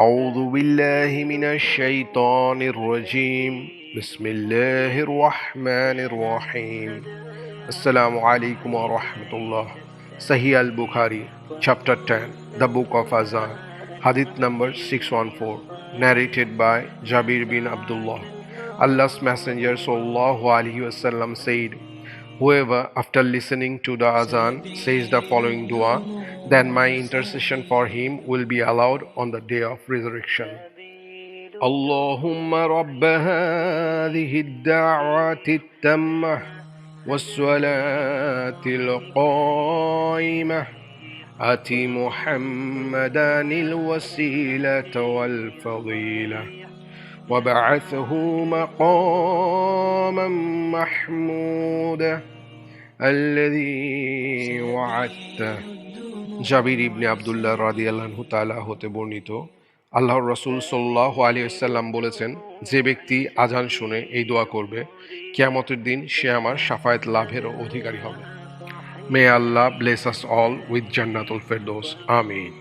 أعوذ بالله من الشيطان الرجيم بسم الله الرحمن الرحيم Assalamu alaikum wa rahmatullah. Sahih al-Bukhari, Chapter 10, The Book of Azan, Hadith number 614, narrated by Jabir bin Abdullah. Allah's Messenger sallallahu alaihi wasallam said, whoever after listening to the Azan says the following dua, then my intercession for him will be allowed on the day of resurrection. اللهم رب هذه الدعوة التامة والصلاة القائمة آت محمدا الوسيلة والفضيلة وبعثه مقاما محمودا الذي وعدته। জাবির ইবনে আব্দুল্লাহ রাদিয়াল্লাহু তাআলা হতে বর্ণিত, আল্লাহর রাসূল সাল্লাল্লাহু আলাইহি ওয়াসাল্লাম বলেছেন, যে ব্যক্তি আজান শুনে এই দোয়া করবে, কিয়ামতের দিন সে আমার শাফায়াত লাভের অধিকারী হবে। May Allah bless us all with জান্নাতুল ফেরদৌস, আমিন।